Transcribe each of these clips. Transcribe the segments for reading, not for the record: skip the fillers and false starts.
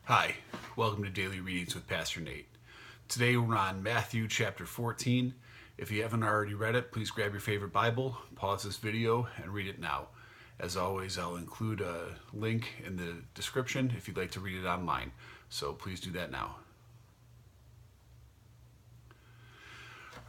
Hi, welcome to Daily Readings with Pastor Nate. Today we're on Matthew chapter 14. If you haven't already read it, please grab your favorite Bible, pause this video, and read it now. As always, I'll include a link in the description if you'd like to read it online, so please do that now.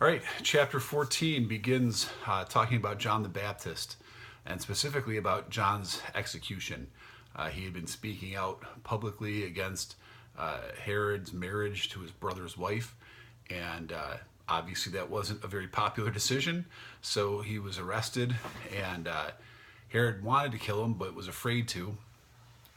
All right, chapter 14 begins talking about John the Baptist, and specifically about John's execution. He had been speaking out publicly against Herod's marriage to his brother's wife, and obviously that wasn't a very popular decision, so he was arrested, and Herod wanted to kill him but was afraid to.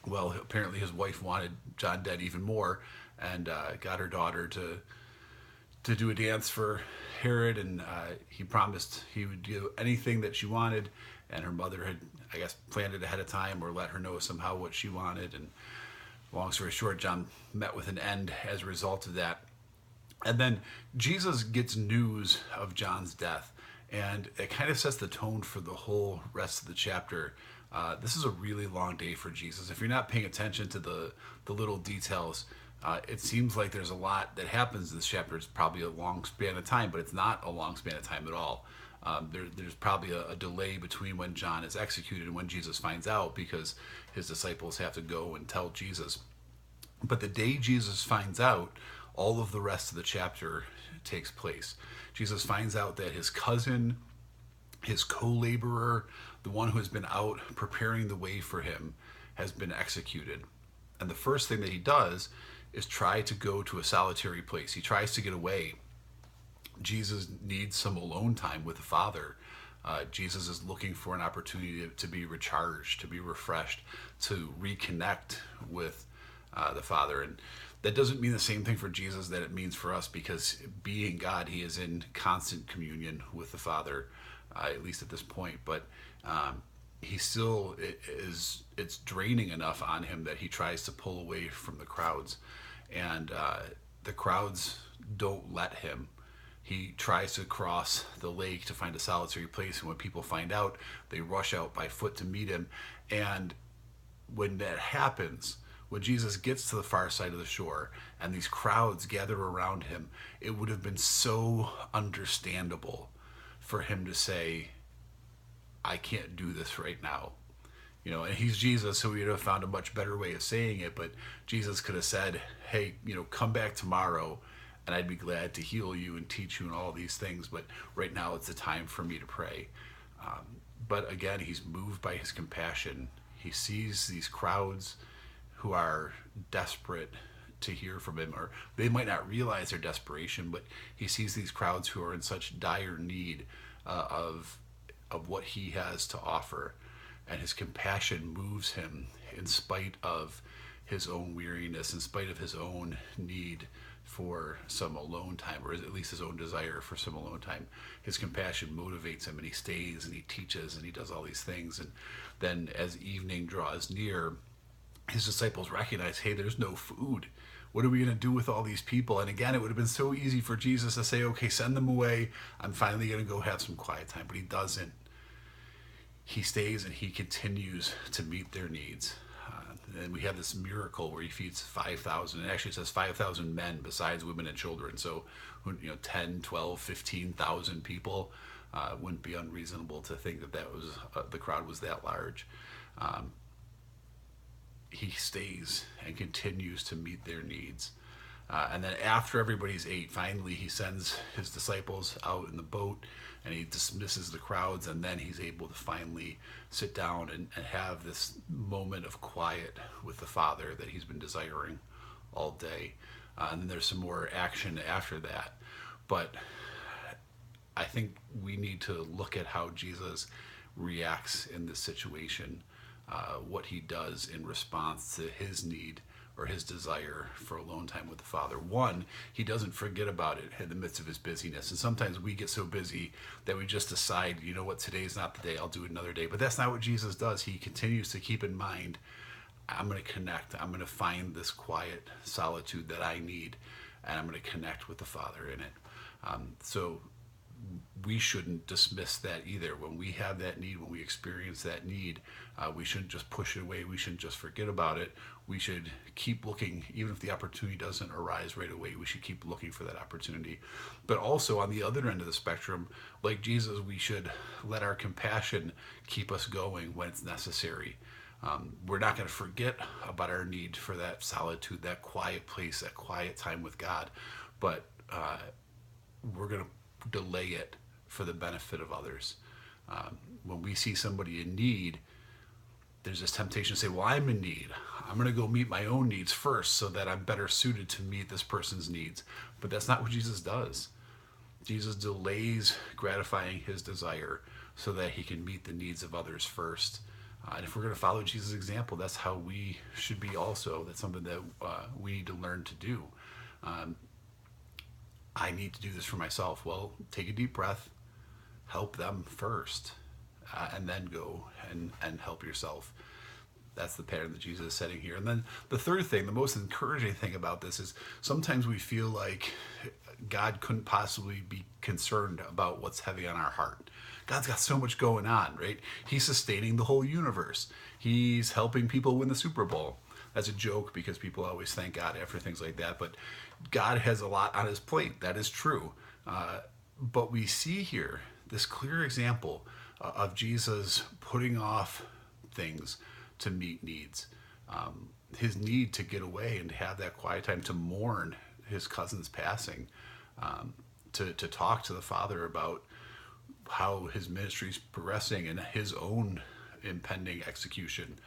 Well, apparently his wife wanted John dead even more, and got her daughter to do a dance for Herod, and he promised he would do anything that she wanted, and her mother had, I guess, planned it ahead of time or let her know somehow what she wanted. And long story short, John met with an end as a result of that. And then Jesus gets news of John's death, and it kind of sets the tone for the whole rest of the chapter. This is a really long day for Jesus. If you're not paying attention to the little details, it seems like there's a lot that happens in this chapter. It's probably a long span of time, but it's not a long span of time at all. There's probably a delay between when John is executed and when Jesus finds out, because his disciples have to go and tell Jesus. But the day Jesus finds out, all of the rest of the chapter takes place. Jesus finds out that his cousin, his co-laborer, the one who has been out preparing the way for him, has been executed. And the first thing that he does is try to go to a solitary place. He tries to get away. Jesus needs some alone time with the Father. Jesus is looking for an opportunity to be recharged, to be refreshed, to reconnect with the Father. And that doesn't mean the same thing for Jesus that it means for us, because being God, he is in constant communion with the Father, at least at this point. But he still is, it's draining enough on him that he tries to pull away from the crowds. And the crowds don't let him. He tries to cross the lake to find a solitary place, and when people find out, they rush out by foot to meet him. And when that happens, when Jesus gets to the far side of the shore and these crowds gather around him, it would have been so understandable for him to say, I can't do this right now. You know, and he's Jesus, so he would have found a much better way of saying it, but Jesus could have said, hey, come back tomorrow and I'd be glad to heal you and teach you and all these things, but right now it's the time for me to pray. But again, he's moved by his compassion. He sees these crowds who are desperate to hear from him, or they might not realize their desperation, but he sees these crowds who are in such dire need of what he has to offer. And his compassion moves him in spite of his own weariness, in spite of his own need for some alone time, or at least his own desire for some alone time. His compassion motivates him, and he stays and he teaches and he does all these things. And then as evening draws near, his disciples recognize, hey, there's no food. What are we going to do with all these people? And again, it would have been so easy for Jesus to say, okay, send them away. I'm finally going to go have some quiet time. But he doesn't. He stays and he continues to meet their needs. And we have this miracle where he feeds 5,000. It actually says 5,000 men besides women and children. So, 10, 12, 15,000 people. Wouldn't be unreasonable to think that was the crowd was that large. He stays and continues to meet their needs. And then after everybody's ate, finally he sends his disciples out in the boat and he dismisses the crowds, and then he's able to finally sit down and have this moment of quiet with the Father that he's been desiring all day. And then there's some more action after that. But I think we need to look at how Jesus reacts in this situation, what he does in response to his need or his desire for alone time with the Father. One, he doesn't forget about it in the midst of his busyness. And sometimes we get so busy that we just decide, you know what, today's not the day, I'll do it another day. But that's not what Jesus does. He continues to keep in mind, I'm going to connect. I'm going to find this quiet solitude that I need, and I'm going to connect with the Father in it. So we shouldn't dismiss that either. When we have that need, when we experience that need, we shouldn't just push it away. We shouldn't just forget about it. We should keep looking, even if the opportunity doesn't arise right away. We should keep looking for that opportunity. But also on the other end of the spectrum, like Jesus, we should let our compassion keep us going when it's necessary. We're not going to forget about our need for that solitude, that quiet place, that quiet time with God, but we're going to delay it for the benefit of others. When we see somebody in need, there's this temptation to say, well, I'm in need. I'm going to go meet my own needs first so that I'm better suited to meet this person's needs. But that's not what Jesus does. Jesus delays gratifying his desire so that he can meet the needs of others first. And if we're going to follow Jesus' example, that's how we should be also. That's something that we need to learn to do. I need to do this for myself. Well, take a deep breath, help them first, and then go and help yourself. That's the pattern that Jesus is setting here. And then the third thing, the most encouraging thing about this is sometimes we feel like God couldn't possibly be concerned about what's heavy on our heart. God's got so much going on, right? He's sustaining the whole universe. He's helping people win the Super Bowl. That's a joke because people always thank God after things like that. But God has a lot on his plate. That is true. But we see here this clear example of Jesus putting off things to meet needs. His need to get away and to have that quiet time, to mourn his cousin's passing, to talk to the Father about how his ministry is progressing and his own impending execution.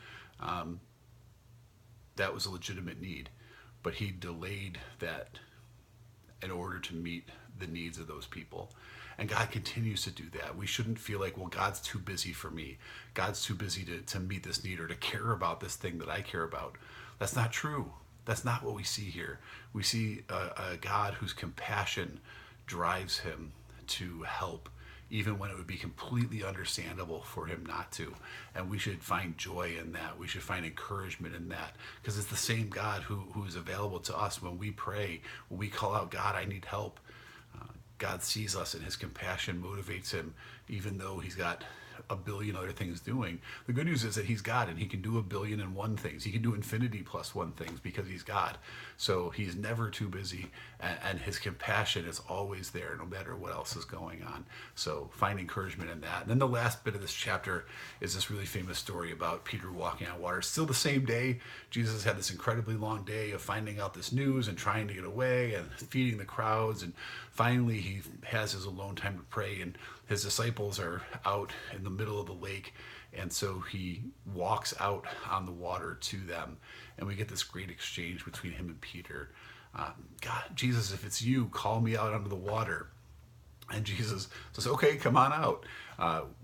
That was a legitimate need, but he delayed that in order to meet the needs of those people. And God continues to do that. We shouldn't feel like, well, God's too busy for me. God's too busy to meet this need or to care about this thing that I care about. That's not true. That's not what we see here. We see a God whose compassion drives him to help, even when it would be completely understandable for him not to. And we should find joy in that. We should find encouragement in that, because it's the same God who is available to us when we pray, when we call out, God, I need help. God sees us and his compassion motivates him, even though he's got a billion other things doing. The good news is that he's God and he can do 1,000,000,001 things. He can do infinity plus one things because he's God. So he's never too busy, and his compassion is always there no matter what else is going on. So find encouragement in that. And then the last bit of this chapter is this really famous story about Peter walking on water. Still the same day, Jesus had this incredibly long day of finding out this news and trying to get away and feeding the crowds. And finally he has his alone time to pray, and his disciples are out in the middle of the lake, and so he walks out on the water to them, and we get this great exchange between him and Peter. God, Jesus, if it's you, call me out onto the water. And Jesus says, okay, come on out,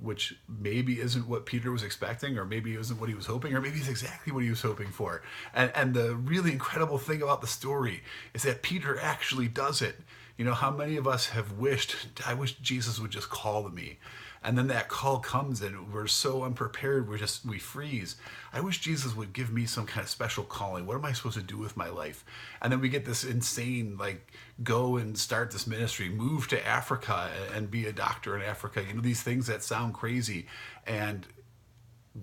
which maybe isn't what Peter was expecting, or maybe it isn't what he was hoping, or maybe it's exactly what he was hoping for. And the really incredible thing about the story is that Peter actually does it. You know, how many of us have wished, I wish Jesus would just call to me. And then that call comes and we're so unprepared, we freeze. I wish Jesus would give me some kind of special calling. What am I supposed to do with my life? And then we get this insane, like, go and start this ministry, move to Africa and be a doctor in Africa. You know, these things that sound crazy. And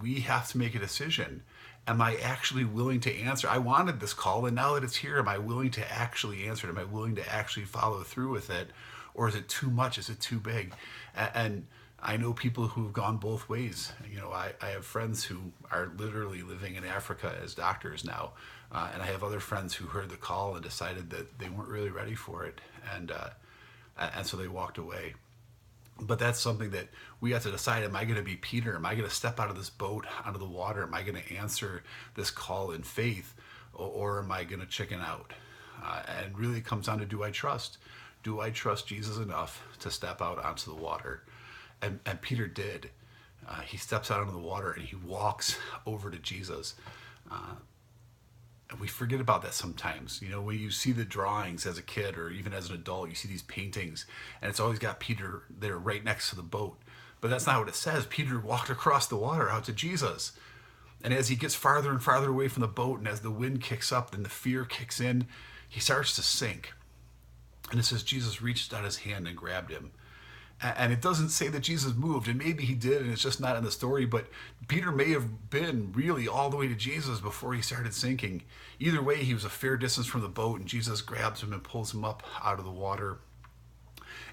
we have to make a decision. Am I actually willing to answer? I wanted this call, and now that it's here, am I willing to actually answer it? Am I willing to actually follow through with it? Or is it too much? Is it too big? And I know people who have gone both ways. You know, I have friends who are literally living in Africa as doctors now. And I have other friends who heard the call and decided that they weren't really ready for it. And so they walked away. But that's something that we have to decide. Am I going to be Peter? Am I going to step out of this boat onto the water? Am I going to answer this call in faith? Or am I going to chicken out? And really it comes down to, do I trust? Do I trust Jesus enough to step out onto the water? And Peter did. He steps out onto the water and he walks over to Jesus. And we forget about that sometimes. You know, when you see the drawings as a kid or even as an adult, you see these paintings and it's always got Peter there right next to the boat. But that's not what it says. Peter walked across the water out to Jesus. And as he gets farther and farther away from the boat, and as the wind kicks up and the fear kicks in, he starts to sink. And it says Jesus reached out his hand and grabbed him. And it doesn't say that Jesus moved, and maybe he did, and it's just not in the story, but Peter may have been really all the way to Jesus before he started sinking. Either way, he was a fair distance from the boat, and Jesus grabs him and pulls him up out of the water.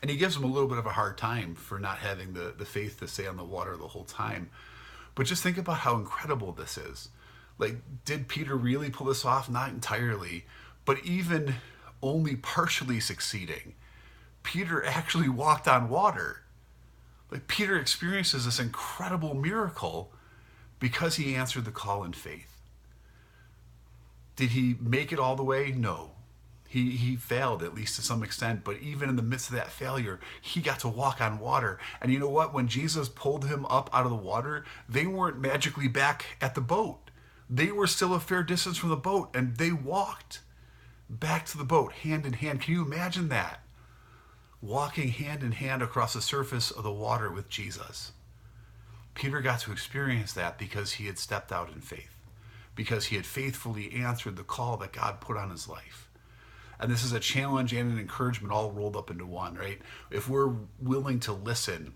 And he gives him a little bit of a hard time for not having the faith to stay on the water the whole time. But just think about how incredible this is. Like, did Peter really pull this off? Not entirely, but even only partially succeeding, Peter actually walked on water. Like, Peter experiences this incredible miracle because he answered the call in faith. Did he make it all the way? No. He failed, at least to some extent, but even in the midst of that failure, he got to walk on water. And you know what? When Jesus pulled him up out of the water, they weren't magically back at the boat. They were still a fair distance from the boat, and they walked back to the boat, hand in hand. Can you imagine that? Walking hand in hand across the surface of the water with Jesus. Peter got to experience that because he had stepped out in faith, because he had faithfully answered the call that God put on his life. And this is a challenge and an encouragement all rolled up into one, right? If we're willing to listen,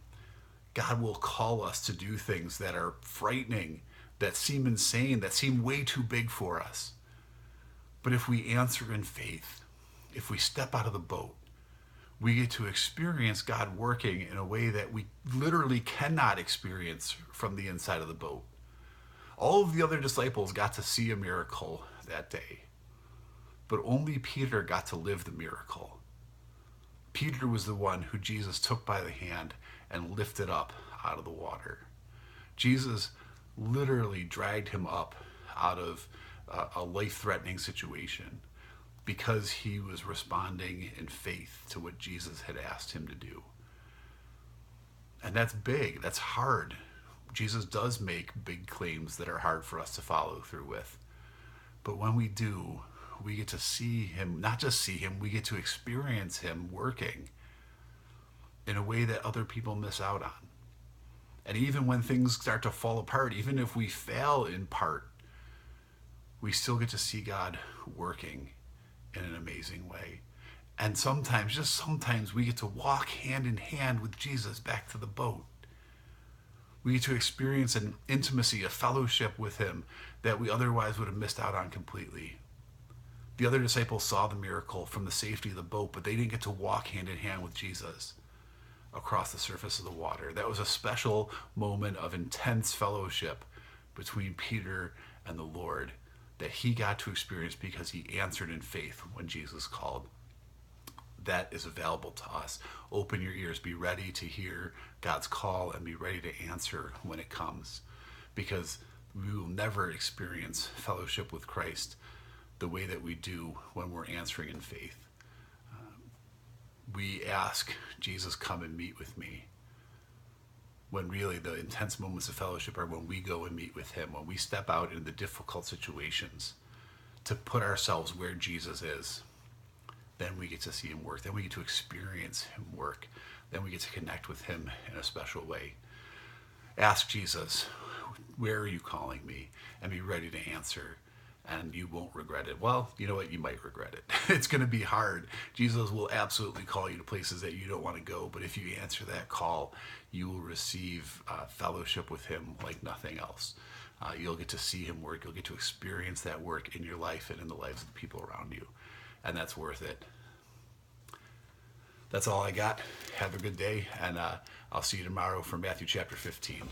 God will call us to do things that are frightening, that seem insane, that seem way too big for us. But if we answer in faith, if we step out of the boat, we get to experience God working in a way that we literally cannot experience from the inside of the boat. All of the other disciples got to see a miracle that day, but only Peter got to live the miracle. Peter was the one who Jesus took by the hand and lifted up out of the water. Jesus literally dragged him up out of a life-threatening situation because he was responding in faith to what Jesus had asked him to do. And that's big, that's hard. Jesus does make big claims that are hard for us to follow through with. But when we do, we get to see him, not just see him, we get to experience him working in a way that other people miss out on. And even when things start to fall apart, even if we fail in part, we still get to see God working in an amazing way. And sometimes, just sometimes, we get to walk hand in hand with Jesus back to the boat. We get to experience an intimacy, a fellowship with him that we otherwise would have missed out on completely. The other disciples saw the miracle from the safety of the boat, but they didn't get to walk hand in hand with Jesus across the surface of the water. That was a special moment of intense fellowship between Peter and the Lord that he got to experience because he answered in faith when Jesus called. That is available to us. Open your ears, be ready to hear God's call, and be ready to answer when it comes, because we will never experience fellowship with Christ the way that we do when we're answering in faith. We ask Jesus, come and meet with me, when really the intense moments of fellowship are when we go and meet with him, when we step out into the difficult situations to put ourselves where Jesus is. Then we get to see him work. Then we get to experience him work. Then we get to connect with him in a special way. Ask Jesus, where are you calling me? And be ready to answer. And you won't regret it. Well, you know what? You might regret it. It's going to be hard. Jesus will absolutely call you to places that you don't want to go. But if you answer that call, you will receive fellowship with him like nothing else. You'll get to see him work. You'll get to experience that work in your life and in the lives of the people around you. And that's worth it. That's all I got. Have a good day. And I'll see you tomorrow for Matthew chapter 15.